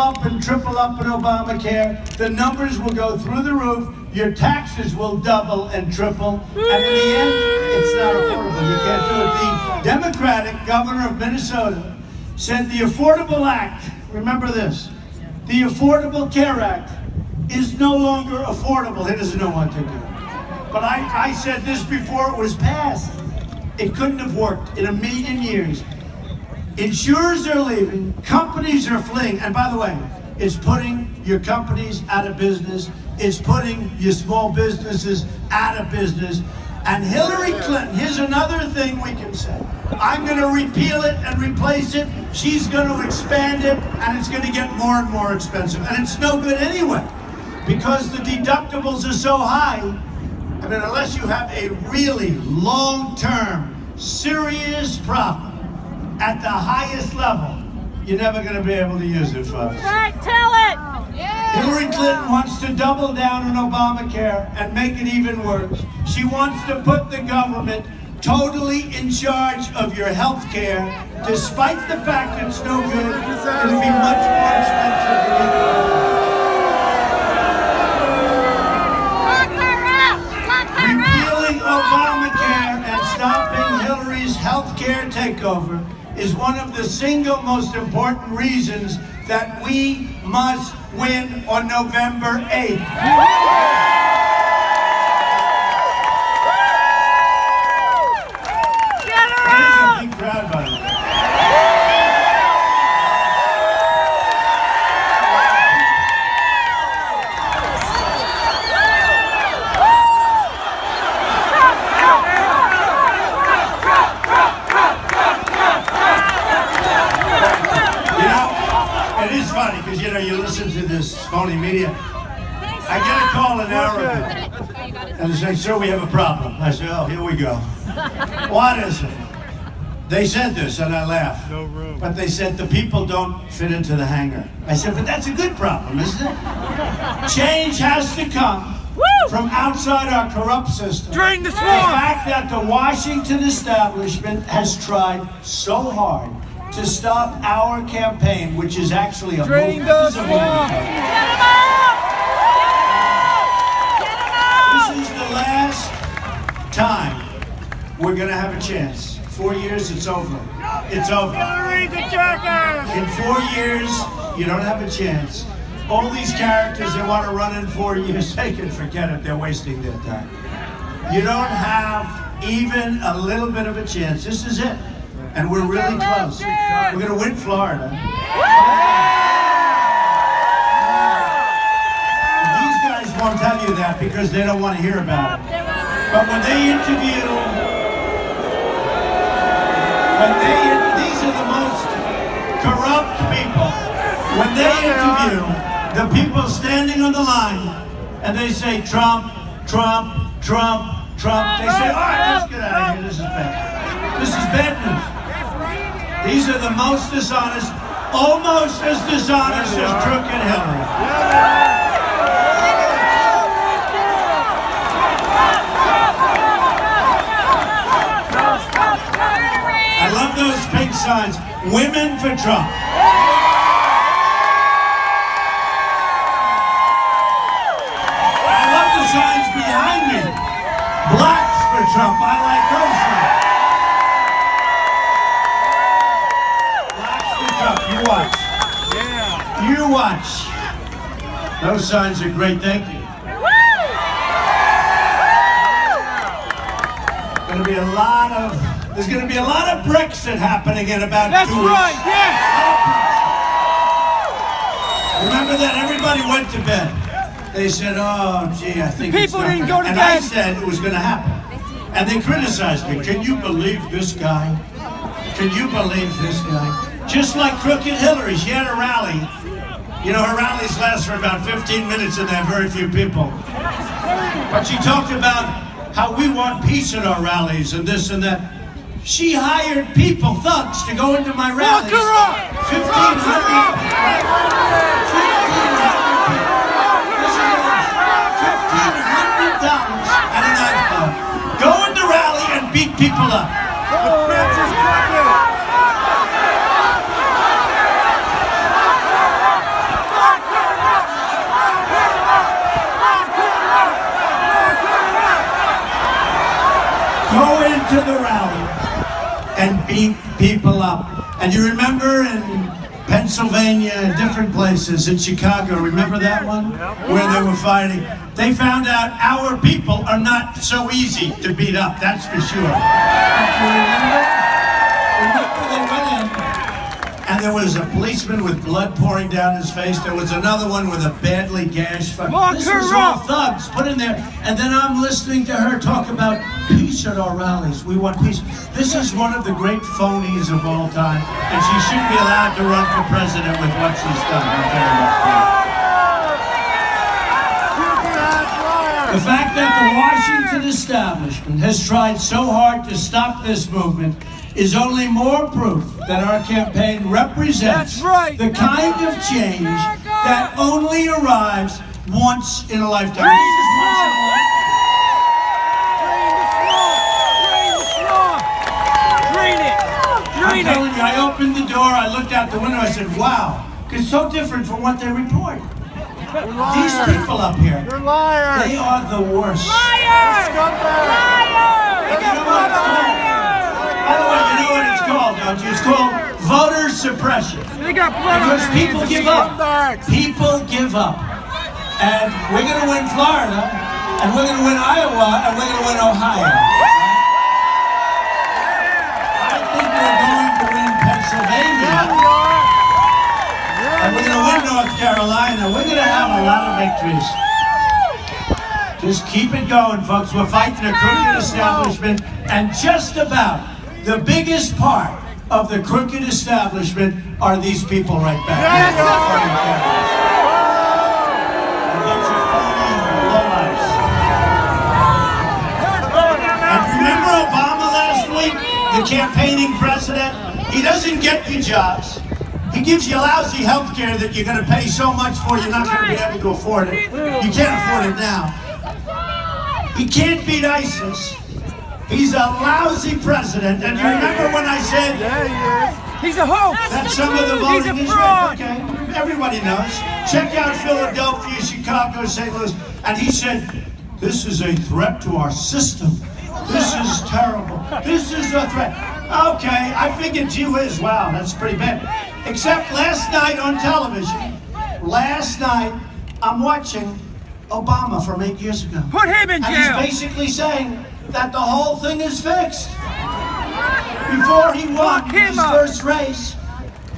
up and triple up in Obamacare. The numbers will go through the roof. Your taxes will double and triple. And in the end, it's not affordable. You can't do it. The Democratic governor of Minnesota said the Affordable Act, remember this, the Affordable Care Act is no longer affordable. He doesn't know what to do. But I said this before it was passed. It couldn't have worked in a million years. Insurers are leaving, companies are fleeing, and by the way, it's putting your companies out of business, it's putting your small businesses out of business, and Hillary Clinton, here's another thing we can say, I'm going to repeal it and replace it, she's going to expand it, and it's going to get more and more expensive, and it's no good anyway, because the deductibles are so high. I mean, unless you have a really long-term, serious problem, at the highest level, you're never going to be able to use it, folks. Right, tell it! Yeah. Hillary Clinton wants to double down on Obamacare and make it even worse. She wants to put the government totally in charge of your health care, despite the fact it's no good. It'll be much more expensive for you. Repealing Obamacare and stopping Hillary's health care takeover is one of the single most important reasons that we must win on November 8th. There's a big crowd, by the way. Because, you know, you listen to this phony media. I get a call an hour ago, and they say, sir, we have a problem. I say, oh, here we go. What is it? They said this, and I laughed. No room. But they said the people don't fit into the hangar. I said, but that's a good problem, isn't it? Change has to come from outside our corrupt system. Drain the swamp! The fact that the Washington establishment has tried so hard to stop our campaign, which is actually a Drain movement. the swamp! This is the last time we're going to have a chance. 4 years, it's over. It's over. In 4 years, you don't have a chance. All these characters that want to run in 4 years, they can forget it. They're wasting their time. You don't have even a little bit of a chance. This is it. And we're really close. We're going to win Florida. These guys won't tell you that because they don't want to hear about it. But when they interview, these are the most corrupt people. When they interview the people standing on the line and they say Trump, Trump, Trump, Trump, they say, all right, let's get out of here. This is bad. This is bad news. These are the most dishonest, almost as dishonest as Crook and Hillary. I love those pink signs. Women for Trump. I love the signs behind me. Blacks for Trump. I like those signs. You watch. Yeah. You watch. Those signs are great. Thank you. There's going to be a lot of Brexit happening in about 2 weeks. That's right. Yes. Remember that everybody went to bed. They said, "Oh, gee, I think people didn't go to and bed." I said it was going to happen, and they criticized me. Can you believe this guy? Can you believe this guy? Just like Crooked Hillary, she had a rally. You know, her rallies last for about 15 minutes and they have very few people. But she talked about how we want peace at our rallies and this and that. She hired people, thugs, to go into my rallies. 1,500 people. $1,500 at a nightclub. Go into rally and beat people up. and beat people up. And you remember in Pennsylvania and different places, in Chicago, remember that one? Where they were fighting. They found out our people are not so easy to beat up, that's for sure. Remember they went in, and there was a policeman with blood pouring down his face. There was another one with a badly gashed face. This was all thugs put in there. And then I'm listening to her talk about peace at our rallies. We want peace. This is one of the great phonies of all time, and she shouldn't be allowed to run for president with what she's done. I'll tell you that. The fact that the Washington establishment has tried so hard to stop this movement is only more proof that our campaign represents the kind of change that only arrives once in a lifetime. I'm telling you, I opened the door, I looked out the window, I said, wow, it's so different from what they report. These people up here, they are the worst. Liars! Liars! By the way, you know what it's called, don't you? It's called voter suppression. Because people give up. People give up. And we're going to win Florida, and we're going to win Iowa, and we're going to win Ohio. I think we're going to win Pennsylvania. And we're going to win North Carolina. We're going to have a lot of victories. Just keep it going, folks. We're fighting a crooked establishment, and just about the biggest part of the crooked establishment are these people right back here. And remember Obama last week, the campaigning president? He doesn't get you jobs. He gives you lousy health care that you're going to pay so much for you're not going to be able to afford it. You can't afford it now. He can't beat ISIS. He's a lousy president. And you remember when I said he's a hoax. That some of the voting is right? Okay, everybody knows. Check out Philadelphia, Chicago, St. Louis. And he said, this is a threat to our system. This is terrible. This is a threat. Okay, I figured you as well. That's pretty bad. Except last night on television, I'm watching Obama from 8 years ago. Put him in jail. And he's basically saying that the whole thing is fixed. Before he won his first race,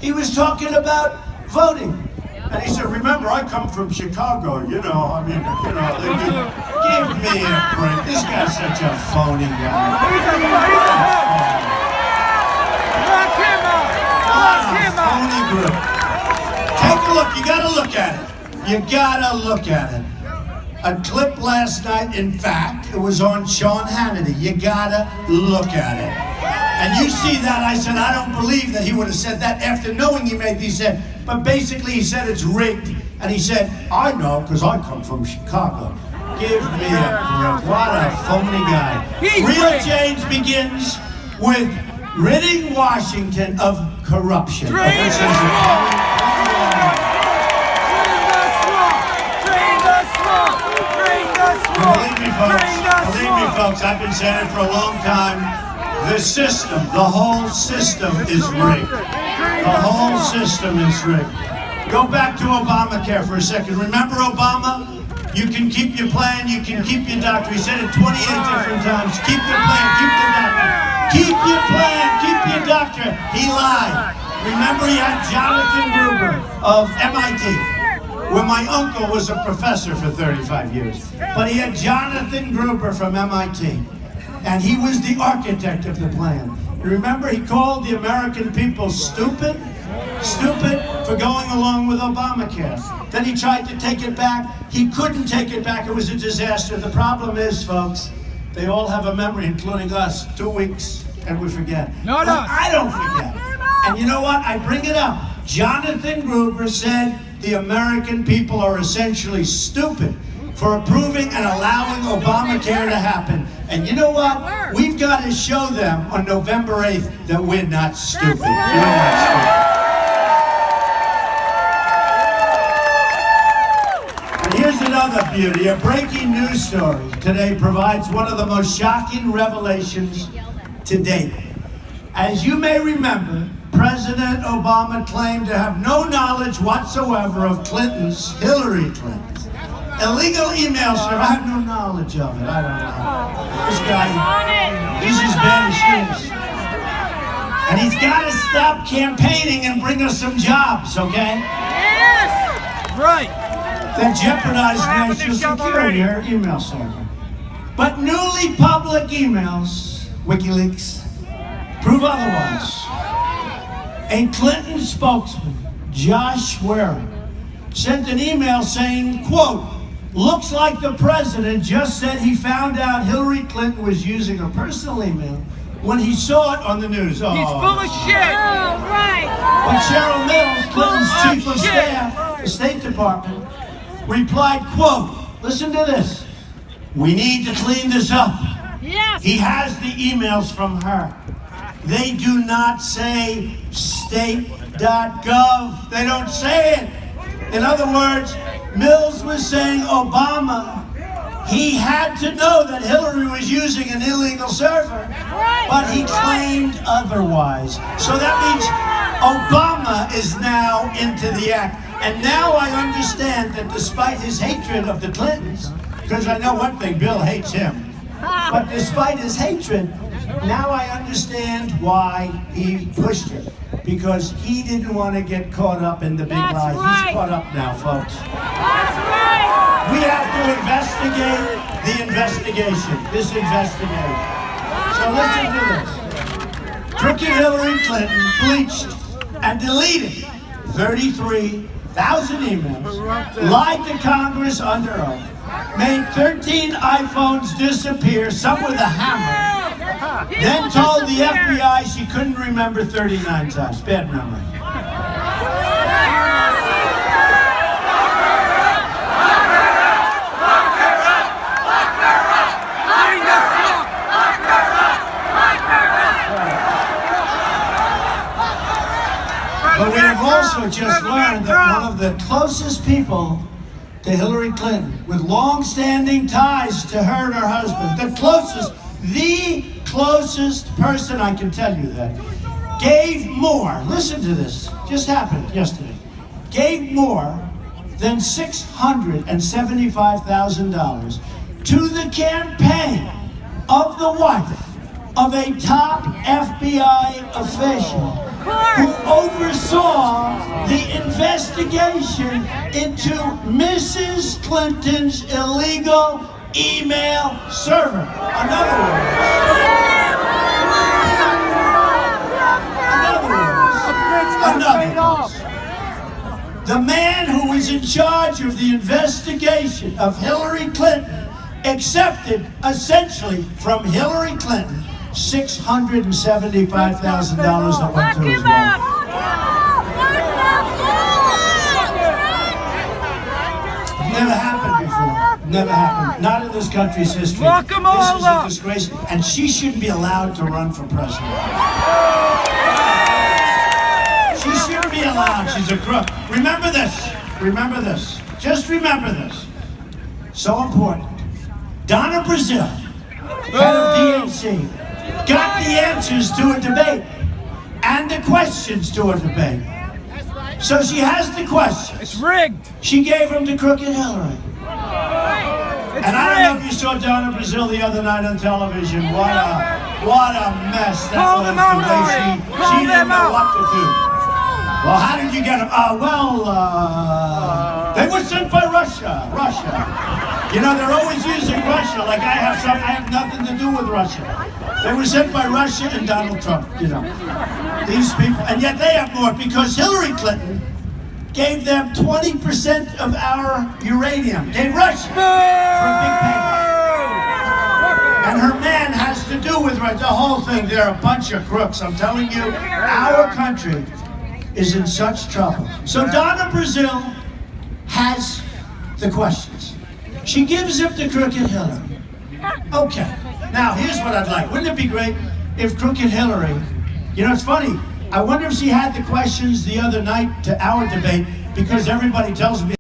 he was talking about voting. And he said, remember, I come from Chicago, give me a break. This guy's such a phony guy. Phony group. Take a look, you gotta look at it. You gotta look at it. A clip last night, in fact, it was on Sean Hannity. You gotta look at it. And you see that, I said, I don't believe that he would have said that after knowing he made these said. But basically he said it's rigged. And he said, I know, because I come from Chicago. Give me a break. What a phony guy. Real change begins with ridding Washington of corruption. Believe me, folks, I've been saying it for a long time. The system, the whole system is rigged. The whole system is rigged. Go back to Obamacare for a second. Remember Obama? You can keep your plan, you can keep your doctor. He said it 28 different times. Keep your plan, keep the doctor. Keep your plan, keep your doctor. He lied. Remember he had Jonathan Gruber of MIT, where my uncle was a professor for 35 years. But he had Jonathan Gruber from MIT, and he was the architect of the plan. You remember he called the American people stupid? Stupid for going along with Obamacare. Then he tried to take it back. He couldn't take it back. It was a disaster. The problem is, folks, they all have a memory, including us. 2 weeks, and we forget. Not us. I don't forget. And you know what? I bring it up. Jonathan Gruber said the American people are essentially stupid for approving and allowing Obamacare to happen. And you know what? We've got to show them on November 8th that we're not stupid. We're not stupid. And here's another beauty. A breaking news story today provides one of the most shocking revelations to date. As you may remember, President Obama claimed to have no knowledge whatsoever of Hillary Clinton's illegal email server. I have no knowledge of it. I don't know. This guy, he's as bad as she is. And he's got to stop campaigning and bring us some jobs, okay? Yes! Right. That jeopardize national security, her email server. But newly public emails, WikiLeaks, prove otherwise. A Clinton spokesman, Josh Warren, sent an email saying, quote, "Looks like the president just said he found out Hillary Clinton was using her personal email when he saw it on the news." Oh. He's full of shit. Oh, right. But Cheryl Mills, Clinton's chief of staff, the State Department, replied, quote, listen to this, "We need to clean this up. Yes. He has the emails from her. They do not say state.gov. They don't say it. In other words, Mills was saying Obama, he had to know that Hillary was using an illegal server, but he claimed otherwise. So that means Obama is now into the act. And now I understand that despite his hatred of the Clintons, because I know one thing, Bill hates him, but despite his hatred, now I understand why he pushed her. Because he didn't want to get caught up in the big lie. Right. He's caught up now, folks. That's right. We have to investigate the investigation, this investigation. So listen to this. Crooked Hillary Clinton bleached and deleted 33,000 emails, lied to Congress under oath, made 13 iPhones disappear, some with a hammer, then told the FBI she couldn't remember 39 times. Bad memory. But we have also just learned that one of the closest people to Hillary Clinton, with long-standing ties to her and her husband, the closest person, I can tell you that, gave more, listen to this, just happened yesterday, gave more than $675,000 to the campaign of the wife of a top FBI official who oversaw the investigation into Mrs. Clinton's illegal email server. In other words, the man who was in charge of the investigation of Hillary Clinton accepted essentially from Hillary Clinton $675,000 that went to his wife. Never happened before. Never happened. Not in this country's history. Lock 'em all This up. is a disgrace, and she shouldn't be allowed to run for president. She shouldn't be allowed. She's a crook. Remember this. Remember this. Just remember this. So important. Donna Brazile, head of DNC, got the answers to a debate and the questions to a debate. So she has the questions. It's rigged. She gave them to Crooked Hillary. It's And I don't know if rigged. you saw Donna Brazile the other night on television. What a mess that Call was. them out, The way Ari. Call she didn't them know out. what to do. Well, how did you get them? They were sent by Russia. You know, they're always using Russia. Like I have nothing to do with Russia. They were sent by Russia and Donald Trump, you know. These people, and yet they have more because Hillary Clinton gave them 20% of our uranium. Gave Russia for a big payment. And her man has to do with the whole thing. They're a bunch of crooks. I'm telling you, our country is in such trouble. So Donna Brazile has the questions. She gives them to Crooked Hillary. Okay. Now, here's what I'd like. Wouldn't it be great if Crooked Hillary, you know, it's funny. I wonder if she had the questions the other night to our debate because everybody tells me